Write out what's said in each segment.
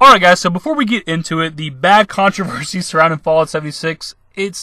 Alright guys, so before we get into it, the bag controversy surrounding Fallout 76, it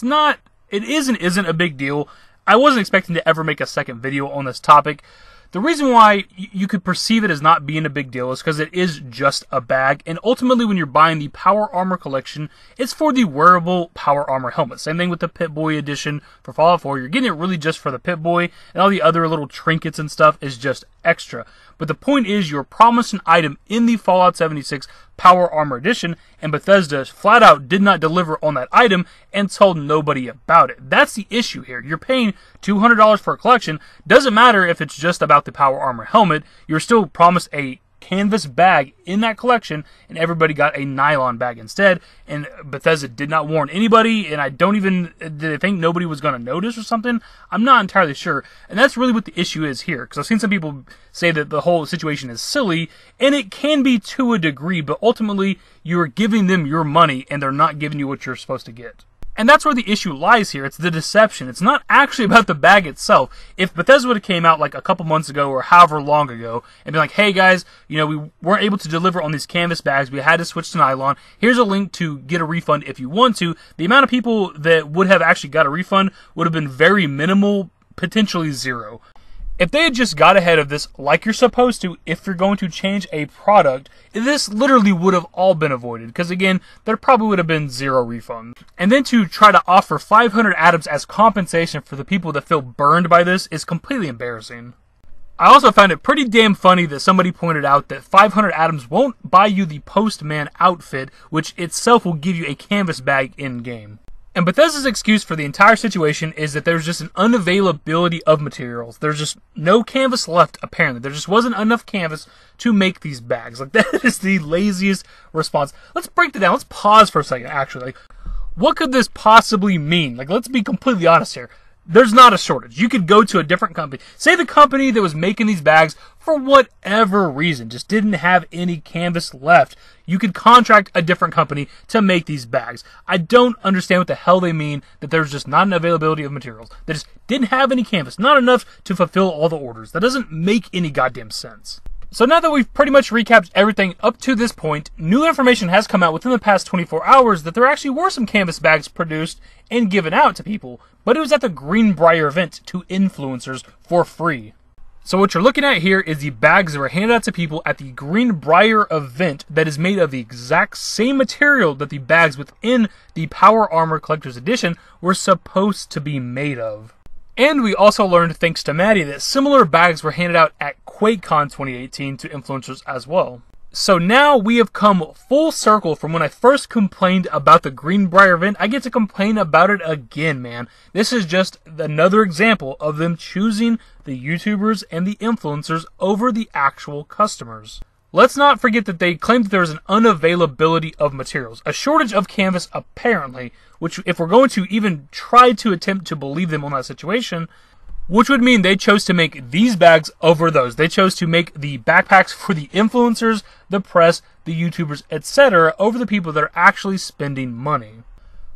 isn't a big deal. I wasn't expecting to ever make a second video on this topic. The reason why you could perceive it as not being a big deal is because it is just a bag, and ultimately when you're buying the Power Armor Collection, it's for the wearable Power Armor helmet. Same thing with the Pip-Boy edition for Fallout 4. You're getting it really just for the Pip-Boy, and all the other little trinkets and stuff is just extra. But the point is, you're promised an item in the Fallout 76 Power Armor Edition, and Bethesda flat out did not deliver on that item and told nobody about it. That's the issue here. You're paying $200 for a collection. Doesn't matter if it's just about the Power Armor helmet. You're still promised a canvas bag in that collection, and everybody got a nylon bag instead, and Bethesda did not warn anybody, and did they think nobody was going to notice or something? I'm not entirely sure, and that's really what the issue is here, because I've seen some people say that the whole situation is silly, and it can be to a degree, but ultimately, you're giving them your money, and they're not giving you what you're supposed to get. And that's where the issue lies here. It's the deception. It's not actually about the bag itself. If Bethesda would have came out like a couple months ago or however long ago and been like, hey guys, we weren't able to deliver on these canvas bags. We had to switch to nylon. Here's a link to get a refund if you want to. The amount of people that would have actually got a refund would have been very minimal, potentially zero. If they had just got ahead of this like you're supposed to, if you're going to change a product, this literally would have all been avoided. Because again, there probably would have been zero refunds. And then to try to offer 500 atoms as compensation for the people that feel burned by this is completely embarrassing. I also found it pretty damn funny that somebody pointed out that 500 atoms won't buy you the Postman outfit, which itself will give you a canvas bag in-game. And Bethesda's excuse for the entire situation is that there's just an unavailability of materials. There's just no canvas left, apparently. There just wasn't enough canvas to make these bags. Like, that is the laziest response. Let's break that down. Let's pause for a second, actually. Like, what could this possibly mean? Like, let's be completely honest here. There's not a shortage. You could go to a different company. Say the company that was making these bags, for whatever reason, just didn't have any canvas left. You could contract a different company to make these bags. I don't understand what the hell they mean that there's just not an availability of materials. They just didn't have any canvas. Not enough to fulfill all the orders. That doesn't make any goddamn sense. So now that we've pretty much recapped everything up to this point, new information has come out within the past 24 hours that there actually were some canvas bags produced and given out to people, but it was at the Greenbrier event to influencers for free. So what you're looking at here is the bags that were handed out to people at the Greenbrier event that is made of the exact same material that the bags within the Power Armor Collector's Edition were supposed to be made of. And we also learned, thanks to Maddie, that similar bags were handed out at QuakeCon 2018 to influencers as well. So now we have come full circle from when I first complained about the Greenbrier event. I get to complain about it again, man. This is just another example of them choosing the YouTubers and the influencers over the actual customers. Let's not forget that they claimed that there was an unavailability of materials, a shortage of canvas apparently, which if we're going to even try to attempt to believe them on that situation, which would mean they chose to make these bags over those. They chose to make the backpacks for the influencers, the press, the YouTubers, etc. over the people that are actually spending money.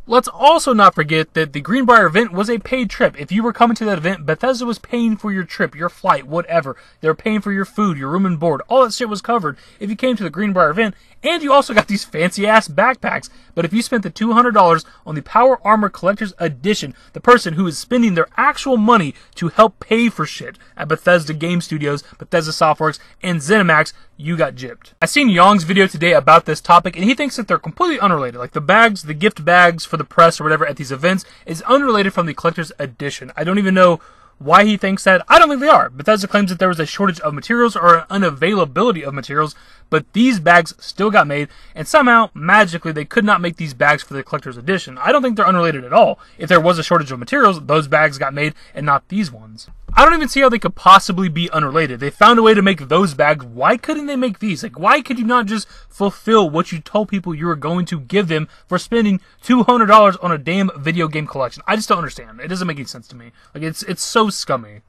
Let's also not forget that the Greenbrier event was a paid trip. If you were coming to that event, Bethesda was paying for your trip, your flight, whatever. They were paying for your food, your room and board. All that shit was covered if you came to the Greenbrier event, and you also got these fancy-ass backpacks. But if you spent the $200 on the Power Armor Collector's Edition, the person who is spending their actual money to help pay for shit at Bethesda Game Studios, Bethesda Softworks, and ZeniMax, you got gypped. I seen Yong's video today about this topic, and he thinks that they're completely unrelated. Like the bags, the gift bags for the press or whatever at these events is unrelated from the Collector's Edition. I don't even know why he thinks that. I don't think they are. Bethesda claims that there was a shortage of materials or an unavailability of materials, but these bags still got made, and somehow, magically, they could not make these bags for the Collector's Edition. I don't think they're unrelated at all. If there was a shortage of materials, those bags got made and not these ones. I don't even see how they could possibly be unrelated. They found a way to make those bags. Why couldn't they make these? Like, why could you not just fulfill what you told people you were going to give them for spending $200 on a damn video game collection? I just don't understand. It doesn't make any sense to me. Like, it's so scummy.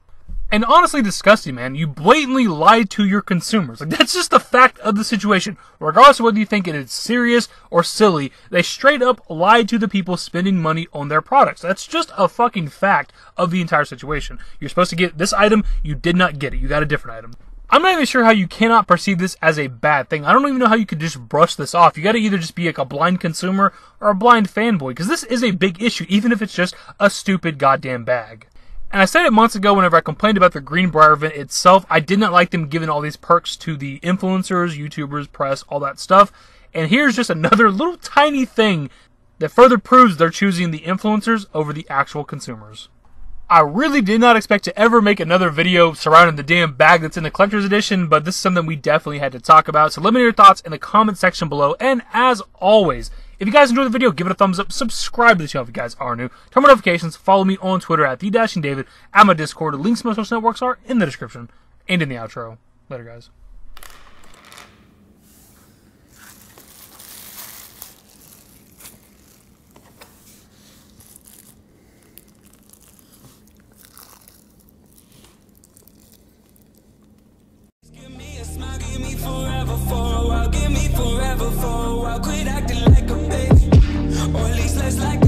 And honestly disgusting, man. You blatantly lied to your consumers. Like, that's just the fact of the situation. Regardless of whether you think it is serious or silly, they straight up lied to the people spending money on their products. That's just a fucking fact of the entire situation. You're supposed to get this item, you did not get it. You got a different item. I'm not even sure how you cannot perceive this as a bad thing. I don't even know how you could just brush this off. You gotta either just be like a blind consumer or a blind fanboy, because this is a big issue, even if it's just a stupid goddamn bag. And I said it months ago whenever I complained about the Greenbrier event itself. I did not like them giving all these perks to the influencers, YouTubers, press, all that stuff. And here's just another little tiny thing that further proves they're choosing the influencers over the actual consumers. I really did not expect to ever make another video surrounding the damn bag that's in the collector's edition, but this is something we definitely had to talk about. So let me know your thoughts in the comment section below. And as always, if you guys enjoyed the video, give it a thumbs up, subscribe to the channel if you guys are new, turn on notifications, follow me on Twitter at @TheDashingDavid, at my Discord. The links to my social networks are in the description and in the outro. Later, guys. Give me forever for a while, give me forever for a while. Quit acting like a baby, or at least less like